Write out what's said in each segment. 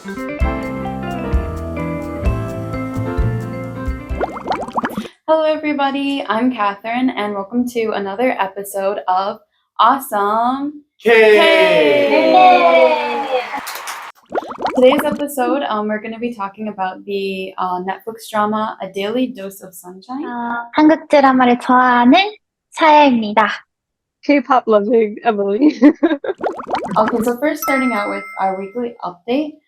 Hello, everybody. I'm Catherine, and welcome to another episode of Awesome K! Today's episode, we're going to be talking about the Netflix drama A Daily Dose of Sunshine. 한국 드라마를 좋아하는 사야입니다. K-pop loving Emily. Okay, so first starting out with our weekly update,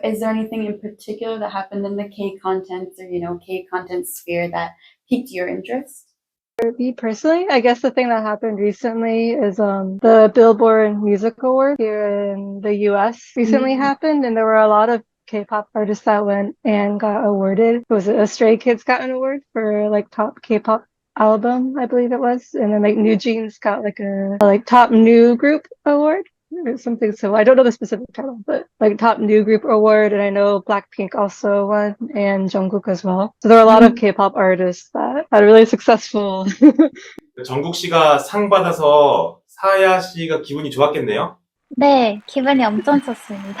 is there anything in particular that happened in the K-content or, K-content sphere that piqued your interest? For me personally, I guess the thing that happened recently is the Billboard Music Award here in the US recently happened, and there were a lot of K-pop artists that went and got awarded. Was it Stray Kids got an award for like top K-pop album, I believe it was, and then like New Jeans got like a top new group award or something. So I don't know the specific title, but like top new group award, and I know Blackpink also won and Jungkook as well. So there were a lot of K-pop artists that had really successful. 정국 씨가 상 받아서 사야 씨가 기분이 좋았겠네요? 네, 기분이 엄청 좋습니다.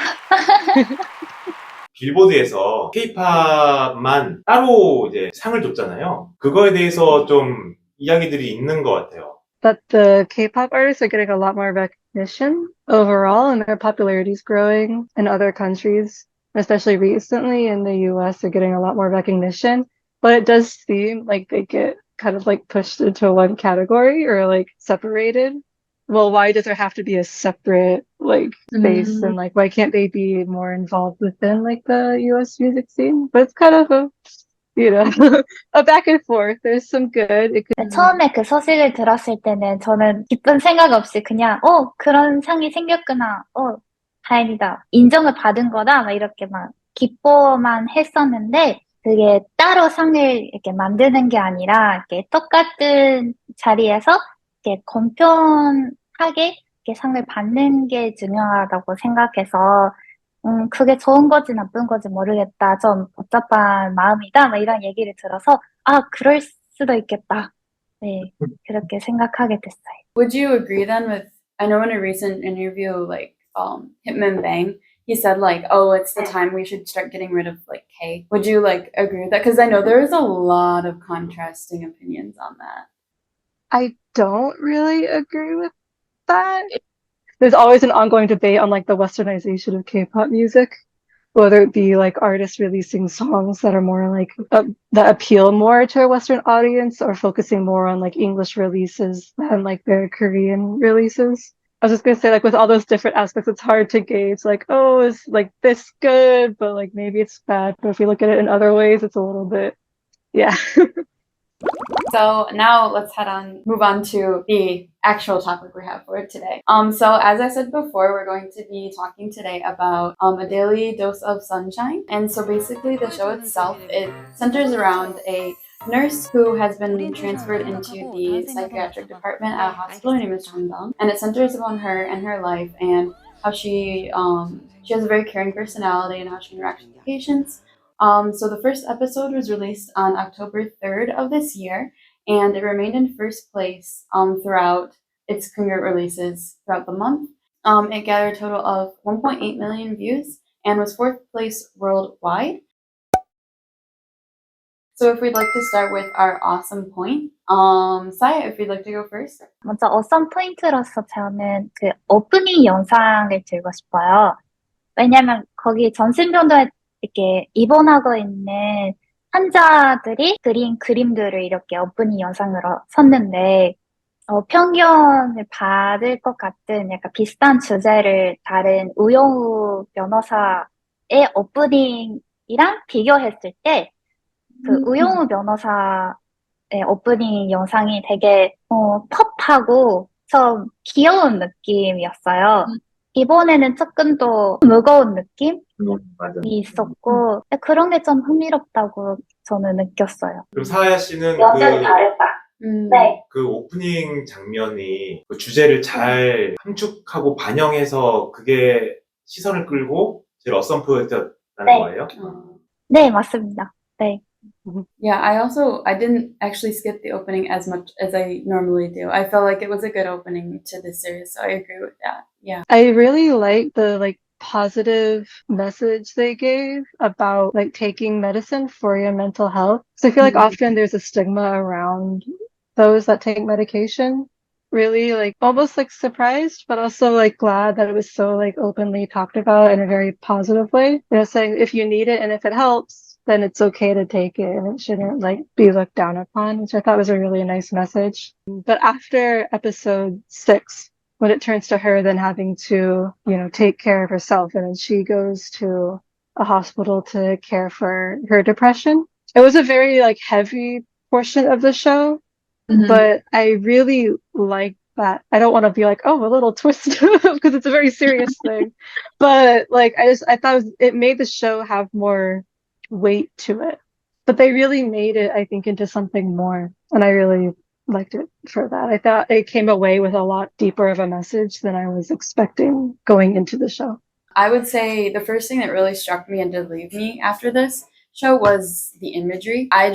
빌보드에서 K-팝만 따로 이제 상을 줬잖아요. 그거에 대해서 좀 이야기들이 있는 것 같아요. That the K-pop artists are getting a lot more recognition overall, and their popularity is growing in other countries, especially recently in the US. They're getting a lot more recognition, but it does seem like they get kind of like pushed into one category or like separated. Well, why does there have to be a separate like space, and like why can't they be more involved within like the US music scene? But it's kind of a a back and forth. There's some good. It could... 처음에 그 소식을 들었을 때는 저는 기쁜 생각 없이 그냥 그런 상이 생겼구나. 다행이다. 인정을 받은 거다. 막 이렇게 막 기뻐만 했었는데 그게 따로 상을 이렇게 만드는 게 아니라 이렇게 똑같은 자리에서 이렇게 공평하게 이렇게 상을 받는 게 중요하다고 생각해서 그게 좋은 거지 나쁜 거지 모르겠다. 좀 복잡한 마음이다. 막 이런 얘기를 들어서 그럴 수도 있겠다. 네, 그렇게 생각하게 됐어요. Would you agree then with, I know in a recent interview, like Hitman Bang, he said like, it's the time we should start getting rid of like K. Would you like agree with that? Because I know there is a lot of contrasting opinions on that. I don't really agree with that. There's always an ongoing debate on like the westernization of K-pop music, whether it be like artists releasing songs that are more like that appeal more to a Western audience, or focusing more on like English releases than like their Korean releases. I was just gonna say, like, with all those different aspects, it's hard to gauge like, is like this good, but like maybe it's bad. But if you look at it in other ways, it's a little bit, yeah. So now let's move on to the actual topic we have for today. So as I said before, we're going to be talking today about A Daily Dose of Sunshine. And so basically the show itself, it centers around a nurse who has been transferred into the psychiatric department at a hospital. Her name is Changdong. And it centers upon her and her life and how she has a very caring personality and how she interacts with patients. So the first episode was released on October 3rd of this year, and it remained in first place throughout its premiere releases throughout the month. It gathered a total of 1.8 million views and was fourth place worldwide. So if we'd like to start with our awesome point, Saya, if you'd like to go first. 먼저 awesome 포인트로서 저는 그 오프닝 영상을 들고 싶어요. 왜냐면 거기 전신병동에 이렇게 입원하고 있는 환자들이 그린 그림들을 이렇게 오프닝 영상으로 섰는데 편견을 받을 것 같은 약간 비슷한 주제를 다른 우영우 변호사의 오프닝이랑 비교했을 때 그 우영우 변호사의 오프닝 영상이 되게 pop하고 좀 귀여운 느낌이었어요. 이번에는 조금 더 무거운 느낌이 있었고 그런 게 좀 흥미롭다고 저는 느꼈어요. 그럼 사야 씨는 그 오프닝 장면이 그 주제를 잘 함축하고 반영해서 그게 시선을 끌고 제일 어썸프였다는 거예요? 네, 맞습니다. 네. Yeah, I didn't actually skip the opening as much as I normally do. I felt like it was a good opening to this series, so I agree with that. Yeah. I really like the positive message they gave about like taking medicine for your mental health. So I feel like often there's a stigma around those that take medication. Really like almost like surprised, but also like glad that it was so like openly talked about in a very positive way. You know, saying if you need it and if it helps, then it's okay to take it and it shouldn't like be looked down upon, which I thought was a really nice message. But after episode 6, when it turns to her then having to, you know, take care of herself and then she goes to a hospital to care for her depression, it was a very like heavy portion of the show. Mhm. But I really like that. I don't want to be like, oh, a little twist because it's a very serious thing. But like, I thought it made the show have more weight to it. But they really made it, I think, into something more. And I really liked it for that. I thought it came away with a lot deeper of a message than I was expecting going into the show. I would say the first thing that really struck me and did leave me after this show was the imagery. I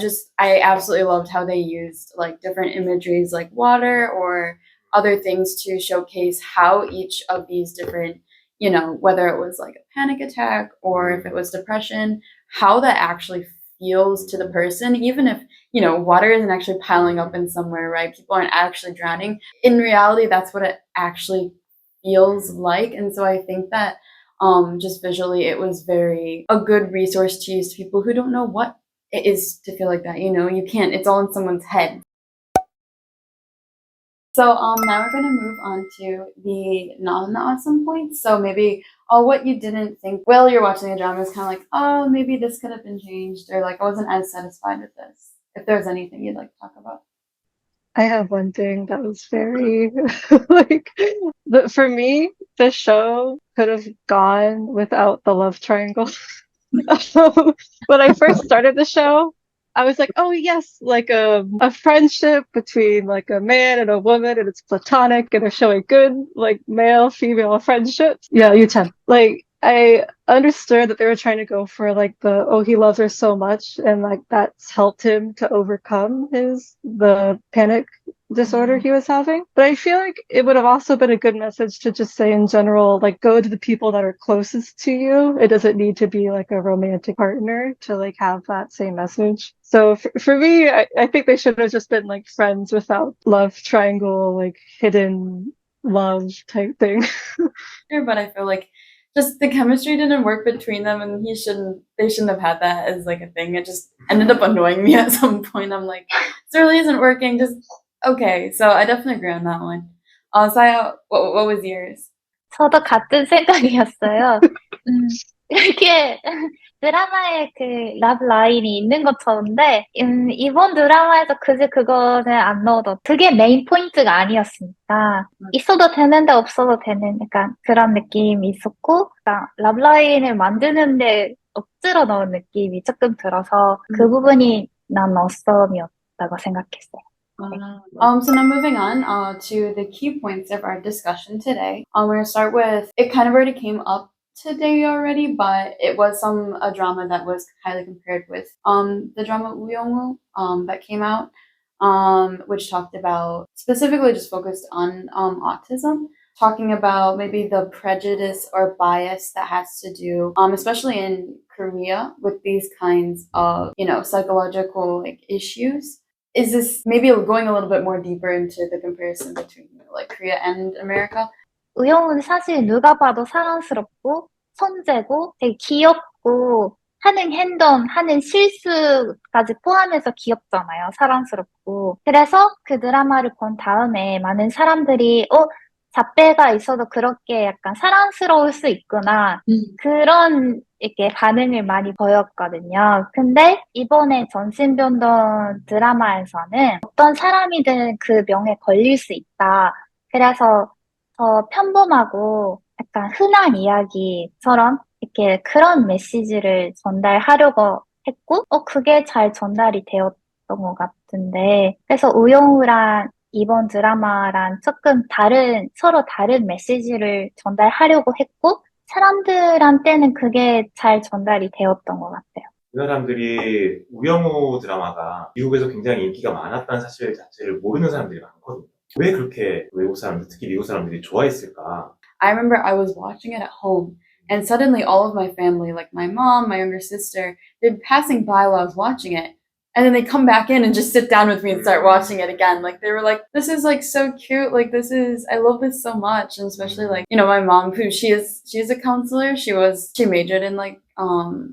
absolutely loved how they used like different imageries like water or other things to showcase how each of these different, you know, whether it was like a panic attack or if it was depression, how that actually feels to the person, even if, you know, water isn't actually piling up in somewhere, right? People aren't actually drowning. In reality, that's what it actually feels like. And so I think that just visually it was a good resource to use to people who don't know what it is to feel like that. You know, you can't, it's all in someone's head. So now we're gonna move on to the non-awesome points. So maybe what you didn't think while you're watching the drama is kind of like, oh, maybe this could have been changed, or like I wasn't as satisfied with this. If there's anything you'd like to talk about. I have one thing that was very like for me, the show could have gone without the love triangle. When I first started the show, I was like, oh yes, like a friendship between like a man and a woman and it's platonic and they're showing good like male female friendships. Yeah, U10. Like I understood that they were trying to go for like oh he loves her so much and like that's helped him to overcome the panic disorder he was having. But I feel like it would have also been a good message to just say in general, like go to the people that are closest to you. It doesn't need to be like a romantic partner to like have that same message. So for me, I think they should have just been like friends without love triangle, like hidden love type thing. But I feel like just the chemistry didn't work between them, and they shouldn't have had that as like a thing. It just ended up annoying me at some point. I'm like, this really isn't working. Just okay. So I definitely agree on that one. Saya, what was yours? 저도 같은 생각이었어요. 이렇게 드라마에 그 랍 라인이 있는 건 좋은데 이번 드라마에서 굳이 그거는 안 넣어도 그게 메인 포인트가 아니었으니까 있어도 되는데 없어도 되는 약간 그런 느낌이 있었고 그러니까 랍 라인을 만드는데 억지로 넣은 느낌이 조금 들어서 그 부분이 난 어썸이었다고 생각했어요. So now moving on to the key points of our discussion today. We're going to start with, it kind of already came up today already, but it was a drama that was highly compared with the drama Uyongwoo that came out, which talked about, specifically just focused on autism, talking about maybe the prejudice or bias that has to do, especially in Korea, with these kinds of, you know, psychological like issues. Is this maybe going a little bit more deeper into the comparison between like Korea and America? 우영은 사실 누가 봐도 사랑스럽고 천재고 되게 귀엽고 하는 행동, 하는 실수까지 포함해서 귀엽잖아요. 사랑스럽고. 그래서 그 드라마를 본 다음에 많은 사람들이 잣배가 있어도 그렇게 약간 사랑스러울 수 있구나. 그런 이렇게 반응을 많이 보였거든요. 근데 이번에 정신병동 드라마에서는 어떤 사람이든 그 병에 걸릴 수 있다. 그래서 더 평범하고 약간 흔한 이야기처럼 이렇게 그런 메시지를 전달하려고 했고, 그게 잘 전달이 되었던 것 같은데, 그래서 우영우랑 이번 드라마랑 조금 서로 다른 메시지를 전달하려고 했고, 사람들한테는 그게 잘 전달이 되었던 것 같아요. 그 사람들이 우영우 드라마가 미국에서 굉장히 인기가 많았다는 사실 자체를 모르는 사람들이 많거든요. 왜 그렇게 외국 사람들, 특히 미국 사람들이 좋아했을까? I remember I was watching it at home And suddenly all of my family, like my mom, my younger sister, they're passing by while I was watching it. And then they come back in and just sit down with me and start watching it again. Like they were like, this is like so cute. Like I love this so much. And especially like, my mom who she's a counselor. She majored in like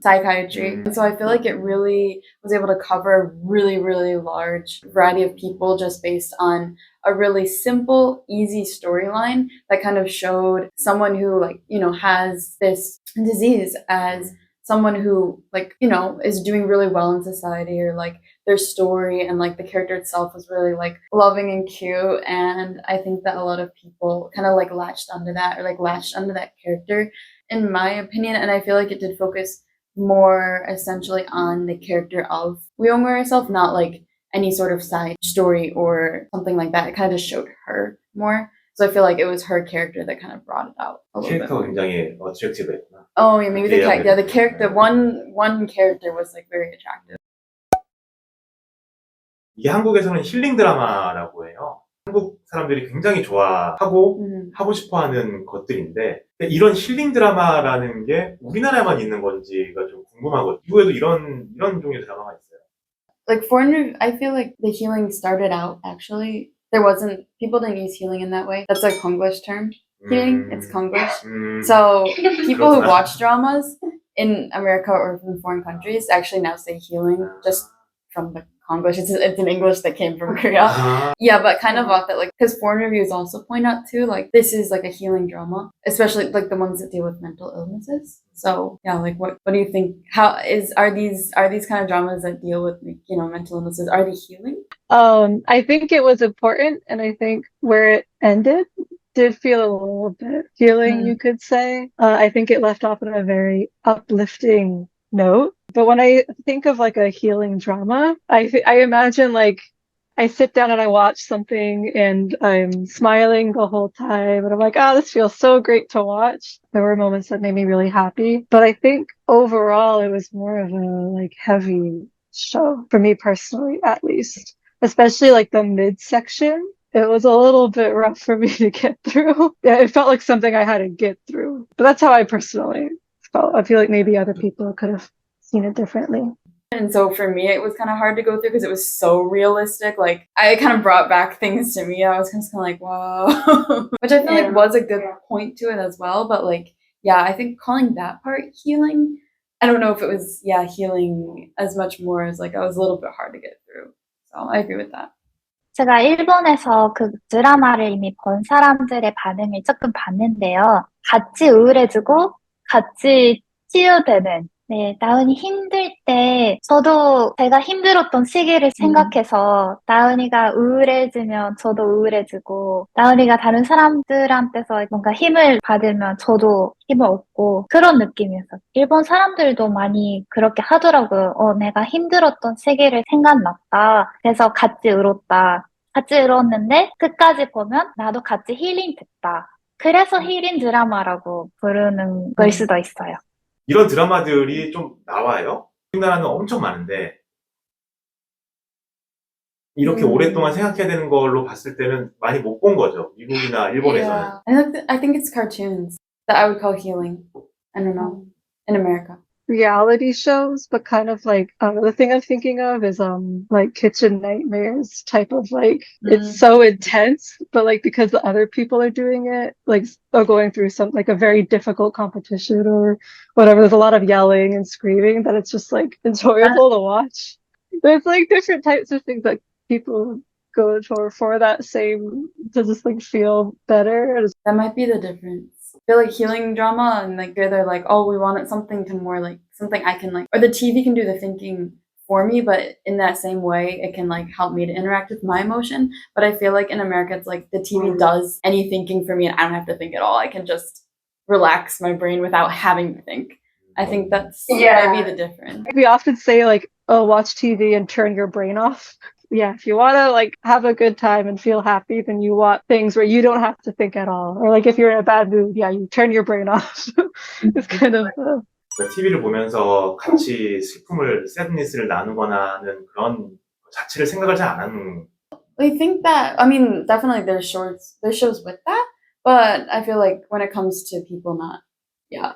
psychiatry. And so I feel like it really was able to cover a really, really large variety of people just based on a really simple, easy storyline that kind of showed someone who like, has this disease as someone who like, is doing really well in society, or like their story and like the character itself was really like loving and cute. And I think that a lot of people kind of like latched onto that character, in my opinion. And I feel like it did focus more essentially on the character of Woo-young-woo herself, not like any sort of side story or something like that. It kind of just showed her more. So I feel like it was her character that kind of brought it out a little bit 캐릭터가 more. 굉장히 어트랙티브했구나. Oh yeah, maybe Yeah, the character, one character was like very attractive. 이게 한국에서는 힐링 드라마라고 해요. 한국 사람들이 굉장히 좋아하고 하고 싶어하는 것들인데 이런 힐링 드라마라는 게 우리나라에만 있는 건지가 좀 궁금하거든요. 미국에도 이런 종류의 드라마가 있어요. Like I feel like the healing started out actually. People didn't use healing in that way. That's like Konglish term. Healing, it's Konglish. So people who watch dramas in America or from foreign countries actually now say healing just from the Konglish. It's an English that came from Korea. Yeah, but kind of about that, like, because foreign reviews also point out too, like, this is like a healing drama, especially like the ones that deal with mental illnesses. So yeah, like, what do you think? Are these kind of dramas that deal with like, mental illnesses? Are they healing? I think it was important, and I think where it ended did feel a little bit healing, you could say. I think it left off on a very uplifting note. But when I think of like a healing drama, I imagine like I sit down and I watch something and I'm smiling the whole time and I'm like, oh, this feels so great to watch. There were moments that made me really happy. But I think overall it was more of a like heavy show for me personally, at least. Especially like the midsection. It was a little bit rough for me to get through. Yeah, it felt like something I had to get through. But that's how I personally felt. I feel like maybe other people could have seen it differently. And so for me, it was kind of hard to go through because it was so realistic. Like, it kind of brought back things to me. I was just kind of like, wow. Which I feel like was a good point to it as well. But like, yeah, I think calling that part healing, I don't know if it was, healing as much more as like, I was a little bit hard to get through. So I agree with that. 제가 일본에서 그 드라마를 이미 본 사람들의 반응을 조금 봤는데요. 같이 우울해지고 같이 치유되는. 네, 나은이 힘들 때 저도 제가 힘들었던 시기를 생각해서 나은이가 우울해지면 저도 우울해지고 나은이가 다른 사람들한테서 뭔가 힘을 받으면 저도 힘을 얻고 그런 느낌이었어요. 일본 사람들도 많이 그렇게 하더라고요. 내가 힘들었던 시기를 생각났다. 그래서 같이 울었다. 같이 울었는데 끝까지 보면 나도 같이 힐링 됐다. 그래서 힐링 드라마라고 부르는 걸 수도 있어요. 이런 드라마들이 좀 나와요? 우리나라는 엄청 많은데 이렇게 오랫동안 생각해야 되는 걸로 봤을 때는 많이 못 본 거죠. 미국이나 일본에서는. Yeah. I think it's cartoons that I would call healing. I don't know. In America. Reality shows, but kind of like the thing I'm thinking of is like Kitchen Nightmares type of like it's so intense, but like because the other people are doing it, like are going through some like a very difficult competition or whatever, there's a lot of yelling and screaming that it's just like enjoyable to watch. There's like different types of things that people go for that same to just like feel better. That might be the difference. I feel like healing drama and like they're like, oh, we wanted something to more like something I can like, or the TV can do the thinking for me, but in that same way, it can like help me to interact with my emotion. But I feel like in America, it's like the TV does any thinking for me and I don't have to think at all. I can just relax my brain without having to think. I think that's maybe the difference. We often say like, oh, watch TV and turn your brain off. Yeah, if you want to like have a good time and feel happy, then you want things where you don't have to think at all. Or like if you're in a bad mood, you turn your brain off. It's kind of TV를 보면서 같이 슬픔을, sadness를 나누거나 하는 그런 자체를 생각을 잘 안 하는. I think that, I mean, definitely there's shows with that, but I feel like when it comes to people not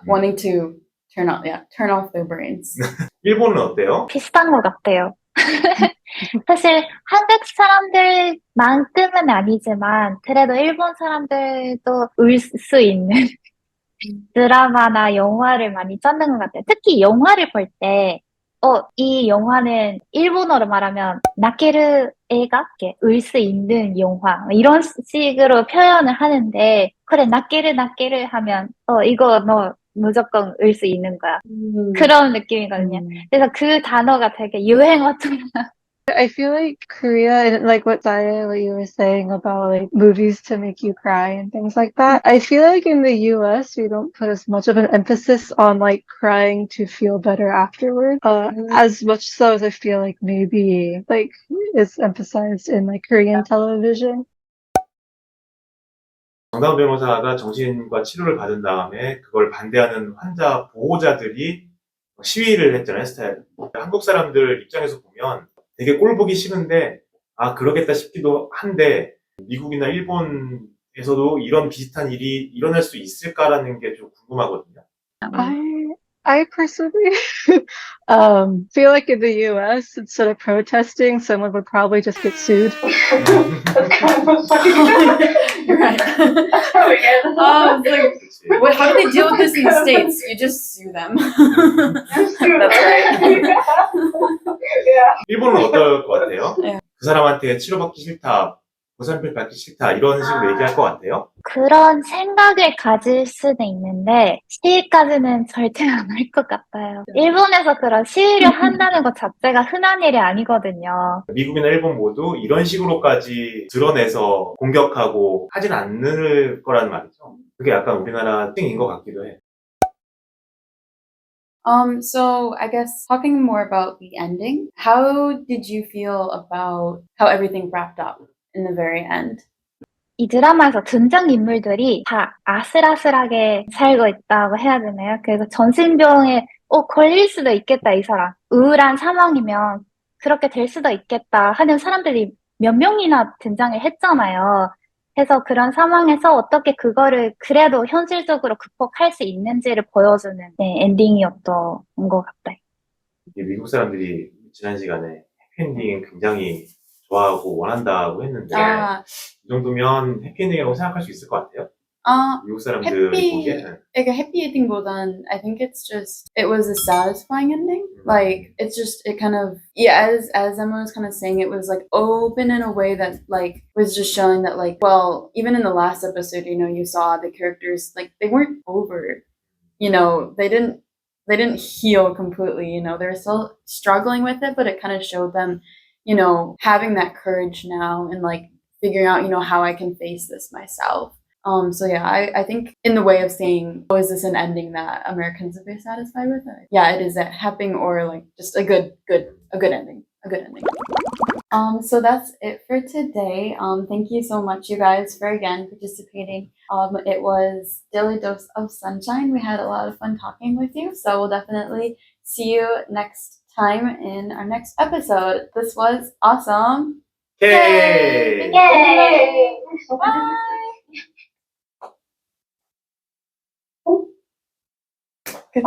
wanting to turn off their brains. 일본은 어때요? 비슷한 것 같아요. 사실 한국 사람들만큼은 아니지만 그래도 일본 사람들도 울 수 있는 드라마나 영화를 많이 찾는 것 같아요. 특히 영화를 볼 때, 이 영화는 일본어로 말하면 나케르 애가 울 수 있는 영화 이런 식으로 표현을 하는데 그래 나케르 하면 이거 너 무조건 울 수 있는 거야. 그런 느낌이거든요. 그래서 그 단어가 되게 유행어처럼 I feel like Korea, and like what Zaya, what you were saying about like movies to make you cry and things like that. I feel like in the US, we don't put as much of an emphasis on like crying to feel better afterward. As much so as I feel like maybe like is emphasized in like Korean television. 정다운 변호사가 정신과 치료를 받은 다음에 그걸 반대하는 환자 보호자들이 시위를 했잖아요, 스타일. 한국 사람들 입장에서 보면 되게 꼴 보기 싫은데, 그러겠다 싶기도 한데, 미국이나 일본에서도 이런 비슷한 일이 일어날 수 있을까라는 게 좀 궁금하거든요. I personally feel like in the US, instead of protesting, someone would probably just get sued. You're right. It's like, how do they deal with this in the States? You just sue them. That's right. 일본은 어떨 것 같아요? 네. 그 사람한테 치료받기 싫다, 보살핌 받기 싫다, 이런 식으로 얘기할 것 같아요? 그런 생각을 가질 수는 있는데 시위까지는 절대 안 할 것 같아요. 일본에서 그런 시위를 한다는 것 자체가 흔한 일이 아니거든요. 미국이나 일본 모두 이런 식으로까지 드러내서 공격하고 하진 않을 거라는 말이죠. 그게 약간 우리나라 특징인 것 같기도 해. So I guess talking more about the ending, how did you feel about how everything wrapped up in the very end? 이 드라마에서 등장인물들이 다 아슬아슬하게 살고 있다고 해야 되나요? 그래서 정신병에 걸릴 수도 있겠다, 이 사람. 우울한 상황이면 그렇게 될 수도 있겠다 하는 사람들이 몇 명이나 등장을 했잖아요. 그래서 그런 상황에서 어떻게 그거를 그래도 현실적으로 극복할 수 있는지를 보여주는 엔딩이었던 것 같아요. 미국 사람들이 지난 시간에 해피엔딩 굉장히 좋아하고 원한다고 했는데 이 정도면 해피엔딩이라고 생각할 수 있을 것 같아요? 미국 사람들이 보기에 like a happy ending보단 I think it's just it was a satisfying ending. Like it's just it kind of as Emma was kind of saying, it was like open in a way that like was just showing that like, well, even in the last episode, you saw the characters like they weren't over, they didn't heal completely, they were still struggling with it, but it kind of showed them, having that courage now and like figuring out, how I can face this myself. So yeah, I think in the way of saying, is this an ending that Americans would be satisfied with? Yeah, it is a happy or like just a good ending, So that's it for today. Thank you so much, you guys, for again participating. It was Daily Dose of Sunshine. We had a lot of fun talking with you, so we'll definitely see you next time in our next episode. This was awesome. Yay! Yay! Bye. Good.